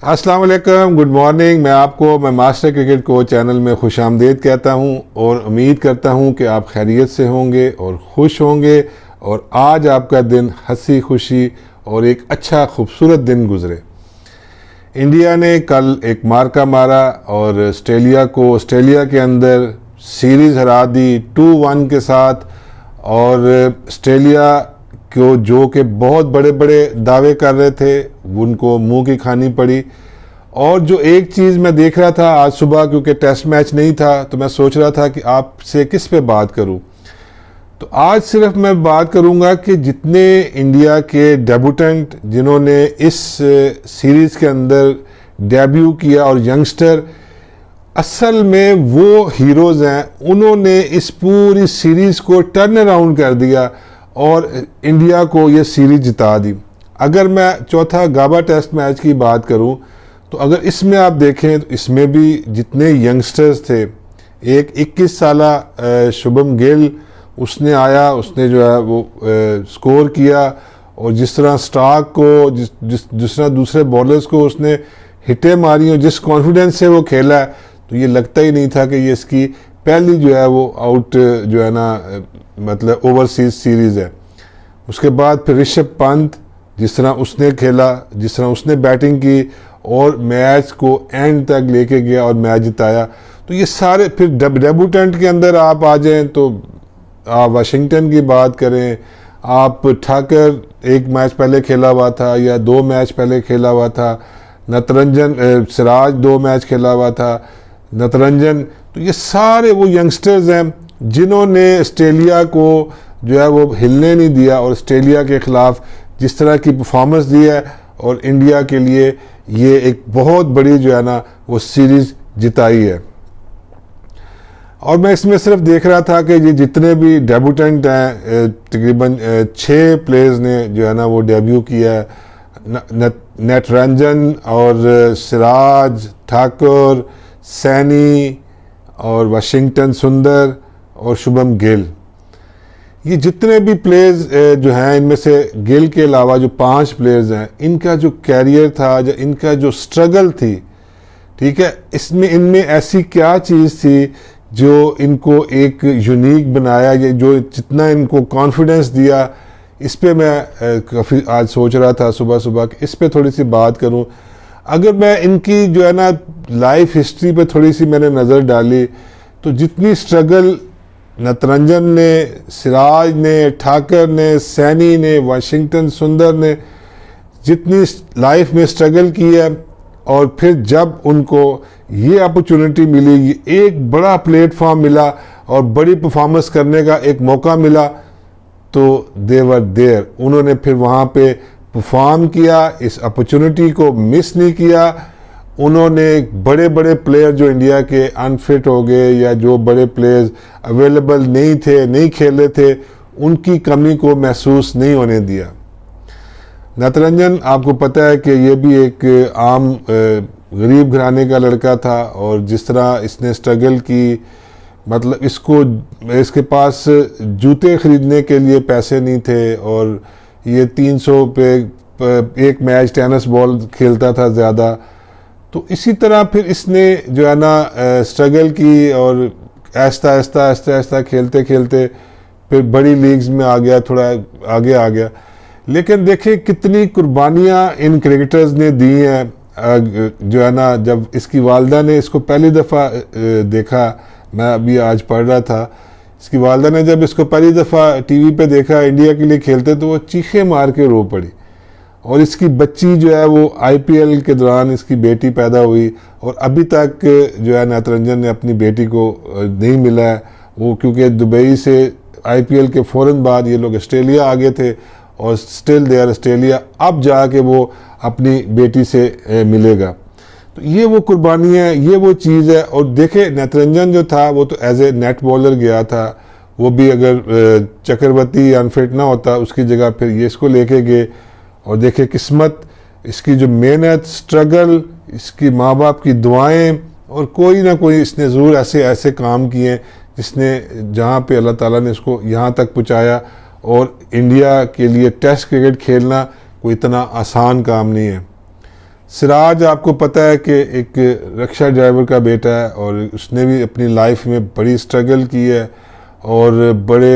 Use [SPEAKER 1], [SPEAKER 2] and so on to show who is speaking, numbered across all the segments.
[SPEAKER 1] अस्सलाम वालेकुम, good morning. मैं मास्टर क्रिकेट कोच चैनल में खुशामदीद कहता हूं और उम्मीद करता हूं कि आप खैरियत से होंगे और खुश होंगे और आज आपका दिन हंसी खुशी और एक अच्छा खूबसूरत दिन गुजरे। इंडिया ने कल एक मार्का मारा और ऑस्ट्रेलिया के अंदर सीरीज़ हरा दी 2-1 के साथ। और ऑस्ट्रेलिया को जो कि बहुत बड़े बड़े दावे कर रहे थे उनको मुंह की खानी पड़ी। और जो एक चीज़ मैं देख रहा था आज सुबह, क्योंकि टेस्ट मैच नहीं था तो मैं सोच रहा था कि आपसे किस पे बात करूं। तो आज सिर्फ मैं बात करूंगा कि जितने इंडिया के डेब्यूटेंट जिन्होंने इस सीरीज़ के अंदर डेब्यू किया और यंगस्टर असल में वो हीरोज़ हैं, उन्होंने इस पूरी सीरीज़ को टर्न अराउंड कर दिया और इंडिया को ये सीरीज जिता दी। अगर मैं चौथा गाबा टेस्ट मैच की बात करूं तो अगर इसमें आप देखें तो इसमें भी जितने यंगस्टर्स थे, एक 21 साला शुभम गिल उसने आया, उसने जो है वो स्कोर किया और जिस तरह स्टार्क को जिस तरह दूसरे बॉलर्स को उसने हिटें मारी और जिस कॉन्फिडेंस से वो खेला तो ये लगता ही नहीं था कि ये इसकी पहली जो है वो आउट जो है ना मतलब ओवरसीज सीरीज़ है। उसके बाद फिर ऋषभ पंत जिस तरह उसने खेला, जिस तरह उसने बैटिंग की और मैच को एंड तक लेके गया और मैच जिताया। तो ये सारे फिर डेब्यूटेंट के अंदर आप आ जाएं तो आप वाशिंगटन की बात करें, आप ठाकर एक मैच पहले खेला हुआ था या 2 मैच पहले खेला हुआ था, नटरंजन सिराज 2 मैच खेला हुआ था, नटरंजन। तो ये सारे वो यंगस्टर्स हैं जिन्होंने ऑस्ट्रेलिया को जो है वो हिलने नहीं दिया और ऑस्ट्रेलिया के ख़िलाफ़ जिस तरह की परफॉर्मेंस दी है और इंडिया के लिए ये एक बहुत बड़ी जो है ना वो सीरीज़ जिताई है। और मैं इसमें सिर्फ देख रहा था कि ये जितने भी डेब्यूटेंट हैं तकरीबन 6 प्लेयर्स ने जो है ना वो डेब्यू किया है, नटरंजन और सिराज, ठाकुर, सैनी और वाशिंगटन सुंदर और शुभम गिल। ये जितने भी प्लेयर्स जो हैं इनमें से गिल के अलावा जो 5 प्लेयर्स हैं, इनका जो कैरियर था, जो इनका जो स्ट्रगल थी, ठीक है, इसमें इनमें ऐसी क्या चीज़ थी जो इनको एक यूनिक बनाया, ये जो जितना इनको कॉन्फिडेंस दिया, इस पे मैं काफ़ी आज सोच रहा था सुबह सुबह कि इस पे थोड़ी सी बात करूं। अगर मैं इनकी जो है ना लाइफ हिस्ट्री पे थोड़ी सी मैंने नज़र डाली तो जितनी स्ट्रगल नटरंजन ने, सिराज ने, ठाकर ने, सैनी ने, वाशिंगटन सुंदर ने जितनी लाइफ में स्ट्रगल की है और फिर जब उनको ये अपॉर्चुनिटी मिली, एक बड़ा प्लेटफॉर्म मिला और बड़ी परफॉर्मेंस करने का एक मौका मिला तो दे वर देयर, उन्होंने फिर वहाँ पे परफॉर्म किया, इस अपॉर्चुनिटी को मिस नहीं किया। उन्होंने बड़े बड़े प्लेयर जो इंडिया के अनफिट हो गए या जो बड़े प्लेयर्स अवेलेबल नहीं थे, नहीं खेले थे, उनकी कमी को महसूस नहीं होने दिया। नटरंजन आपको पता है कि ये भी एक आम गरीब घराने का लड़का था और जिस तरह इसने स्ट्रगल की, मतलब इसके पास जूते ख़रीदने के लिए पैसे नहीं थे और ये 300 पे एक मैच टेनिस बॉल खेलता था ज़्यादा। तो इसी तरह फिर इसने जो है ना स्ट्रगल की और आहिस्ता आहिस्ता खेलते खेलते फिर बड़ी लीग्स में आ गया, थोड़ा आगे आ गया। लेकिन देखिए कितनी कुर्बानियाँ इन क्रिकेटर्स ने दी हैं। जो है ना जब इसकी वालदा ने इसको पहली दफ़ा देखा, मैं अभी आज पढ़ रहा था, इसकी वालदा ने जब इसको पहली दफ़ा टीवी पे देखा इंडिया के लिए खेलते तो वो चीखे मार के रो पड़ी। और इसकी बच्ची जो है वो आईपीएल के दौरान इसकी बेटी पैदा हुई और अभी तक जो है नटरंजन ने अपनी बेटी को नहीं मिला है वो, क्योंकि दुबई से आईपीएल के फ़ौरन बाद ये लोग ऑस्ट्रेलिया आ गए थे और स्टिल दे आर ऑस्ट्रेलिया, अब जाके वो अपनी बेटी से मिलेगा। तो ये वो कुर्बानी है, ये वो चीज़ है। और देखे नटरंजन जो था वो तो एज ए नेट बॉलर गया था, वो भी अगर चक्रवर्ती अनफिट ना होता उसकी जगह फिर ये इसको लेके गए। और देखे किस्मत, इसकी जो मेहनत, स्ट्रगल, इसकी माँ बाप की दुआएं और कोई ना कोई इसने ज़रूर ऐसे ऐसे काम किए जिसने जहाँ पे अल्लाह ताला ने इसको यहाँ तक पहुँचाया। और इंडिया के लिए टेस्ट क्रिकेट खेलना कोई इतना आसान काम नहीं है। सिराज आपको पता है कि एक रिक्शा ड्राइवर का बेटा है और उसने भी अपनी लाइफ में बड़ी स्ट्रगल की है और बड़े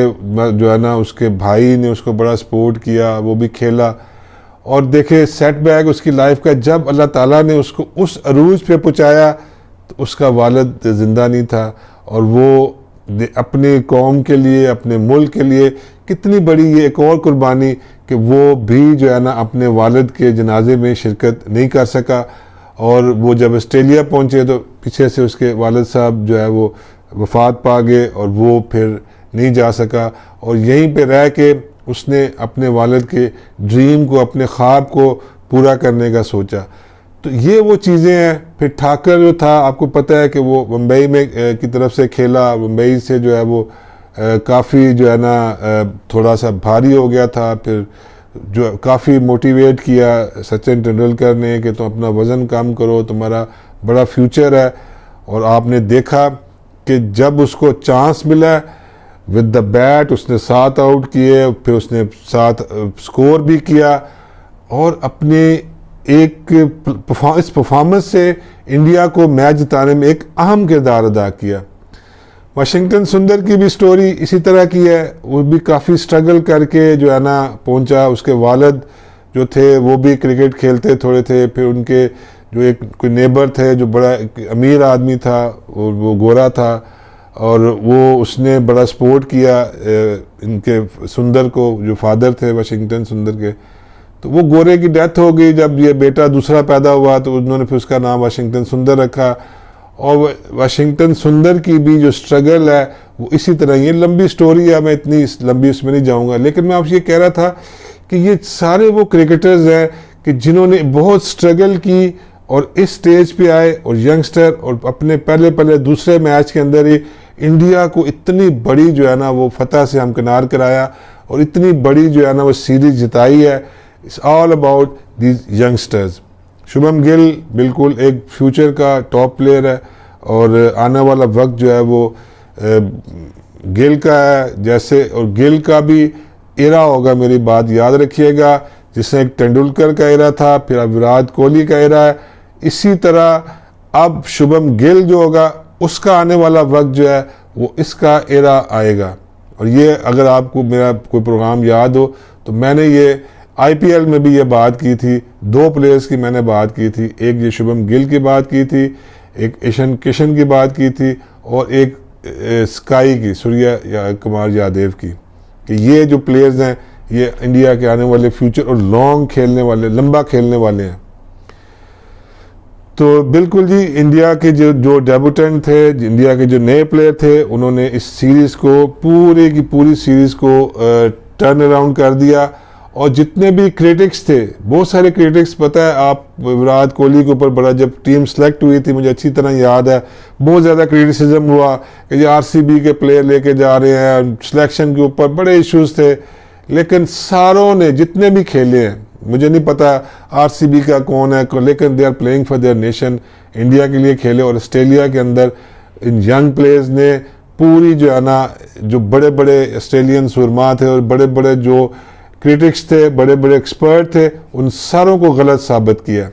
[SPEAKER 1] जो है ना उसके भाई ने उसको बड़ा सपोर्ट किया, वो भी खेला और देखे सेटबैक उसकी लाइफ का, जब अल्लाह ताला ने उसको उस अरूज पे पहुँचाया तो उसका वालिद ज़िंदा नहीं था और वो अपने कौम के लिए, अपने मुल्क के लिए कितनी बड़ी ये एक और कुर्बानी कि वो भी जो है ना अपने वालिद के जनाजे में शिरकत नहीं कर सका और वो जब ऑस्ट्रेलिया पहुँचे तो पीछे से उसके वालिद साहब जो है वो वफ़ात पा गए और वो फिर नहीं जा सका और यहीं पे रह के उसने अपने वालिद के ड्रीम को, अपने ख्वाब को पूरा करने का सोचा। तो ये वो चीज़ें हैं। फिर ठाकर जो था आपको पता है कि वो मुंबई में की तरफ से खेला, मुंबई से जो है वो काफ़ी जो है ना थोड़ा सा भारी हो गया था, फिर जो काफ़ी मोटिवेट किया सचिन तेंदुलकर ने कि तुम अपना वज़न कम करो, तुम्हारा बड़ा फ्यूचर है। और आपने देखा कि जब उसको चांस मिला विद द बैट उसने 7 आउट किए, फिर उसने 7 स्कोर भी किया और अपने एक इस परफॉर्मेंस से इंडिया को मैच जिताने में एक अहम किरदार अदा किया। वाशिंगटन सुंदर की भी स्टोरी इसी तरह की है, वो भी काफ़ी स्ट्रगल करके जो है ना पहुंचा। उसके वालिद जो थे वो भी क्रिकेट खेलते थोड़े थे, फिर उनके जो एक कोई नेबर थे जो बड़ा अमीर आदमी था और वो गोरा था और वो उसने बड़ा सपोर्ट किया इनके सुंदर को, जो फादर थे वाशिंगटन सुंदर के। तो वो गोरे की डेथ हो गई, जब ये बेटा दूसरा पैदा हुआ तो उन्होंने फिर उसका नाम वाशिंगटन सुंदर रखा। और वाशिंगटन सुंदर की भी जो स्ट्रगल है वो इसी तरह, ये लंबी स्टोरी है, मैं इतनी लंबी उसमें नहीं जाऊंगा, लेकिन मैं आपसे ये कह रहा था कि ये सारे वो क्रिकेटर्स हैं कि जिन्होंने बहुत स्ट्रगल की और इस स्टेज पे आए और यंगस्टर और अपने पहले दूसरे मैच के अंदर ही इंडिया को इतनी बड़ी जो है ना वो फतह से हमकिनार कराया और इतनी बड़ी जो है ना वो सीरीज जिताई है। It's all about these youngsters. Shubham Gill बिल्कुल एक फ्यूचर का टॉप प्लेयर है और आने वाला वक्त जो है वो गिल का है जैसे, और गिल का भी एरा होगा, मेरी बात याद रखिएगा, जिसमें एक तेंदुलकर का एरा था, फिर अब विराट कोहली का एरा है, इसी तरह अब शुभम गिल जो होगा उसका आने वाला वक्त जो है वो इसका एरा आएगा। और ये अगर आपको मेरा कोई प्रोग्राम याद हो तो मैंने ये आईपीएल में भी ये बात की थी, 2 प्लेयर्स की मैंने बात की थी, एक ये शुभम गिल की बात की थी, एक ईशान किशन की बात की थी और एक स्काई की, सूर्य कुमार यादव की, कि ये जो प्लेयर्स हैं ये इंडिया के आने वाले फ्यूचर और लॉन्ग खेलने वाले, लंबा खेलने वाले हैं। तो बिल्कुल जी, इंडिया के जो डेब्यूटेंट थे, इंडिया के जो नए प्लेयर थे, उन्होंने इस सीरीज़ को पूरी की पूरी सीरीज़ को टर्न अराउंड कर दिया। और जितने भी क्रिटिक्स थे, बहुत सारे क्रिटिक्स, पता है आप, विराट कोहली के ऊपर बड़ा, जब टीम सेलेक्ट हुई थी मुझे अच्छी तरह याद है, बहुत ज़्यादा क्रिटिसिज्म हुआ कि ये आरसीबी के प्लेयर लेके जा रहे हैं, सिलेक्शन के ऊपर बड़े इश्यूज थे। लेकिन सारों ने जितने भी खेले हैं, मुझे नहीं पता आरसीबी का कौन है, लेकिन they are playing for their nation, India के लिए खेले। और ऑस्ट्रेलिया के अंदर इन यंग प्लेयर्स ने पूरी जो है ना, जो बड़े बड़े ऑस्ट्रेलियन सुरमा थे और बड़े बड़े जो क्रिटिक्स थे, बड़े बड़े एक्सपर्ट थे, उन सारों को गलत साबित किया।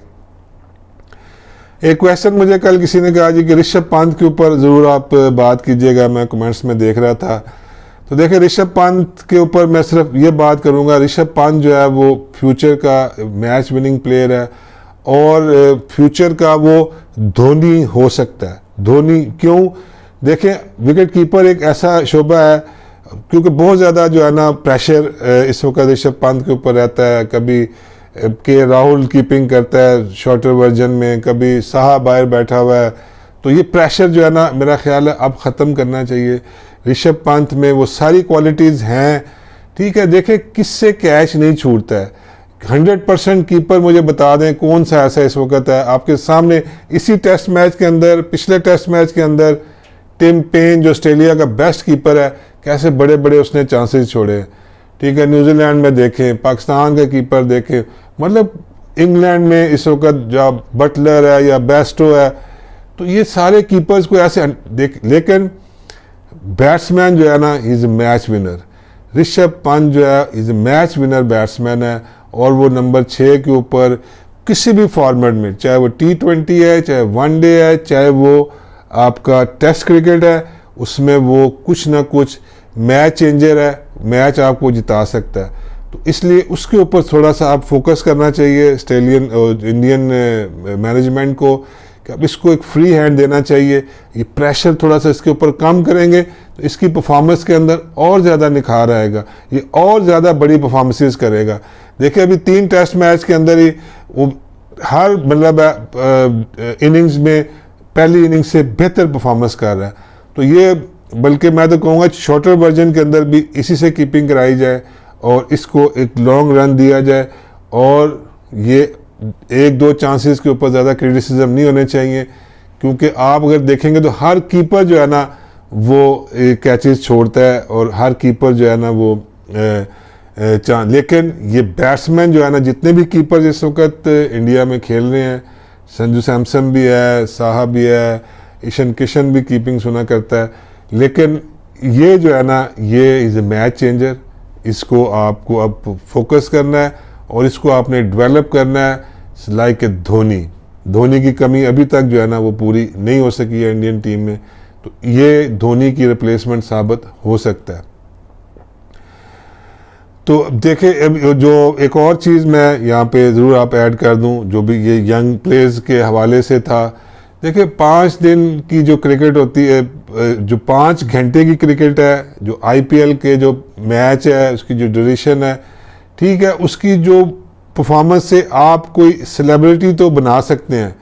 [SPEAKER 1] एक क्वेश्चन मुझे कल किसी ने कहा जी कि ऋषभ पंत के ऊपर ज़रूर आप बात कीजिएगा, मैं कमेंट्स में देख रहा था। तो देखिए, ऋषभ पंत के ऊपर मैं सिर्फ ये बात करूंगा, ऋषभ पंत जो है वो फ्यूचर का मैच विनिंग प्लेयर है और फ्यूचर का वो धोनी हो सकता है। धोनी क्यों? देखें, विकेट कीपर एक ऐसा शोबा है, क्योंकि बहुत ज़्यादा जो है ना प्रेशर इस वक्त ऋषभ पंत के ऊपर रहता है। कभी के राहुल कीपिंग करता है शॉर्टर वर्जन में, कभी साहा बाहर बैठा हुआ है, तो ये प्रेशर जो है ना, मेरा ख्याल है अब ख़त्म करना चाहिए। ऋषभ पंत में वो सारी क्वालिटीज़ हैं, ठीक है। देखें, किससे कैच नहीं छूटता है, 100% कीपर मुझे बता दें कौन सा ऐसा इस वक्त है आपके सामने। इसी टेस्ट मैच के अंदर, पिछले टेस्ट मैच के अंदर, टिम पेन जो ऑस्ट्रेलिया का बेस्ट कीपर है, कैसे बड़े बड़े उसने चांसेस छोड़े, ठीक है। न्यूजीलैंड में देखें, पाकिस्तान के कीपर देखें, मतलब इंग्लैंड में इस वक्त जो बटलर है या बेस्टो है, तो ये सारे कीपर्स को ऐसे देख। लेकिन बैट्समैन जो है ना, is a match winner. Rishabh Pant जो है is a match winner batsman है और वो नंबर 6 के ऊपर किसी भी फॉर्मेट में, चाहे वो T20 है, चाहे वनडे है, चाहे वो आपका टेस्ट क्रिकेट है, उसमें वो कुछ ना कुछ मैच चेंजर है, मैच आपको जिता सकता है। तो इसलिए उसके ऊपर थोड़ा सा आप फोकस करना चाहिए ऑस्ट्रेलियन और इंडियन मैनेजमेंट को, कि अब इसको एक फ्री हैंड देना चाहिए। ये प्रेशर थोड़ा सा इसके ऊपर कम करेंगे तो इसकी परफॉर्मेंस के अंदर और ज़्यादा निखार आएगा, ये और ज़्यादा बड़ी परफॉर्मेंसेस करेगा। देखिए अभी 3 टेस्ट मैच के अंदर ही वो हर मतलब इनिंग्स में पहली इनिंग्स से बेहतर परफॉर्मेंस कर रहा है। तो ये बल्कि मैं तो कहूँगा शॉर्टर वर्जन के अंदर भी इसी से कीपिंग कराई जाए और इसको एक लॉन्ग रन दिया जाए, और ये 1-2 चांसेस के ऊपर ज़्यादा क्रिटिसिज्म नहीं होने चाहिए, क्योंकि आप अगर देखेंगे तो हर कीपर जो है ना वो कैचेस छोड़ता है और हर कीपर जो है ना वो लेकिन ये बैट्समैन जो है ना, जितने भी कीपर इस वक्त इंडिया में खेल रहे हैं, संजू सैमसन भी है, साहा भी है, ईशान किशन भी कीपिंग सुना करता है, लेकिन ये जो है ना ये इज़ ए मैच चेंजर। इसको आपको अब फोकस करना है और इसको आपने डेवलप करना है। लाइक धोनी की कमी अभी तक जो है ना वो पूरी नहीं हो सकी है इंडियन टीम में, तो ये धोनी की रिप्लेसमेंट साबित हो सकता है। तो देखिए जो एक और चीज़ मैं यहाँ पे ज़रूर आप ऐड कर दूँ, जो भी ये यंग प्लेयर्स के हवाले से था। देखिए 5 दिन की जो क्रिकेट होती है, जो 5 घंटे की क्रिकेट है, जो IPL के जो मैच है उसकी जो ड्यूरेशन है, ठीक है, उसकी जो परफॉर्मेंस से आप कोई सेलिब्रिटी तो बना सकते हैं,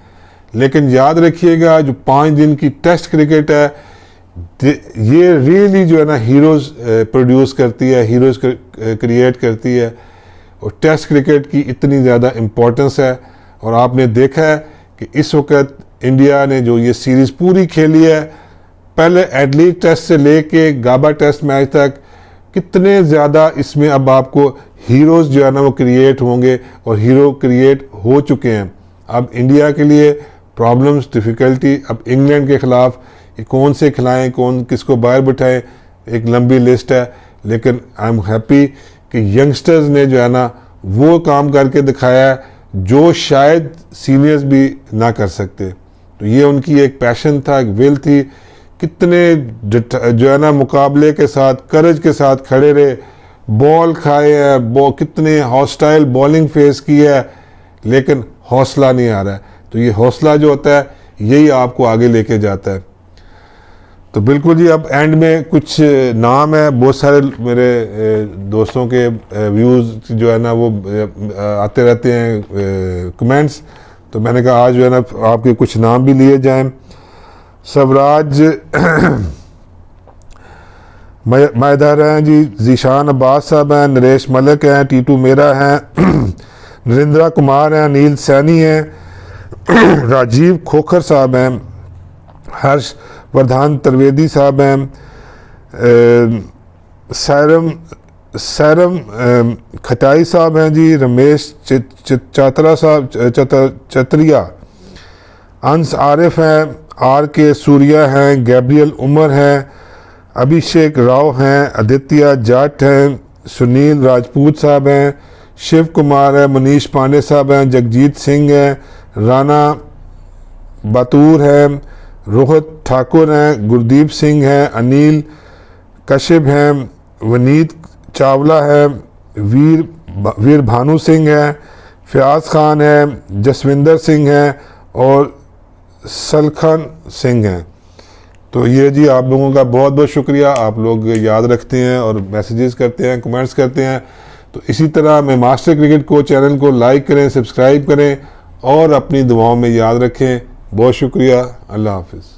[SPEAKER 1] लेकिन याद रखिएगा जो 5 दिन की टेस्ट क्रिकेट है ये रियली जो है ना हीरोज़ प्रोड्यूस करती है, हीरोज़ क्रिएट करती है, और टेस्ट क्रिकेट की इतनी ज़्यादा इम्पोर्टेंस है। और आपने देखा है कि इस वक्त इंडिया ने जो ये सीरीज़ पूरी खेली है, पहले एडलीड टेस्ट से लेके गाबा टेस्ट मैच तक, कितने ज़्यादा इसमें अब आपको हीरोज़ जो है ना वो क्रिएट होंगे और हीरो क्रिएट हो चुके हैं। अब इंडिया के लिए प्रॉब्लम्स, डिफ़िकल्टी, अब इंग्लैंड के ख़िलाफ़ कौन से खिलाएं, कौन किसको बाहर बिठाएं, एक लंबी लिस्ट है, लेकिन आई एम हैप्पी कि यंगस्टर्स ने जो है ना वो काम करके दिखाया है जो शायद सीनियर्स भी ना कर सकते। तो ये उनकी एक पैशन था, एक विल थी, कितने जो है ना मुकाबले के साथ, करेज के साथ खड़े रहे, बॉल खाए है, कितने हॉस्टाइल बॉलिंग फेस की है, लेकिन हौसला नहीं आ रहा है। तो ये हौसला जो होता है यही आपको आगे लेके जाता है। तो बिल्कुल जी, अब एंड में कुछ नाम है, बहुत सारे मेरे दोस्तों के व्यूज़ जो है ना वो आते रहते हैं कमेंट्स, तो मैंने कहा आज जो है ना आपके कुछ नाम भी लिए जाएं। स्वराज मैदार हैं जी, जीशान अब्बास साहब हैं, नरेश मलिक हैं, टीटू मेरा हैं, नरेंद्र कुमार हैं, अनिल सैनी हैं, राजीव खोखर साहब हैं, हर्ष वर्धान त्रिवेदी साहब हैं, सैरम खटाई साहब हैं जी, रमेश चात्रा साहब चतरिया, अंस आरिफ हैं, RK सूर्या हैं, गैब्रियल उमर हैं, अभिषेक राव हैं, आदित्य जाट हैं, सुनील राजपूत साहब हैं, शिव कुमार है, मनीष पांडे साहब हैं, जगजीत सिंह हैं, राणा बातूर हैं, रोहित ठाकुर हैं, गुरदीप सिंह हैं, अनिल कश्यप हैं, वनीत चावला है, वीर भानु सिंह है, फयाज खान है, जसविंदर सिंह हैं और सलखन सिंह हैं। तो ये जी आप लोगों का बहुत बहुत शुक्रिया, आप लोग याद रखते हैं और मैसेजेस करते हैं, कमेंट्स करते हैं। तो इसी तरह मैं मास्टर क्रिकेट कोच चैनल को लाइक करें, सब्सक्राइब करें और अपनी दुआओं में याद रखें। बहुत शुक्रिया, अल्लाह हाफिज़।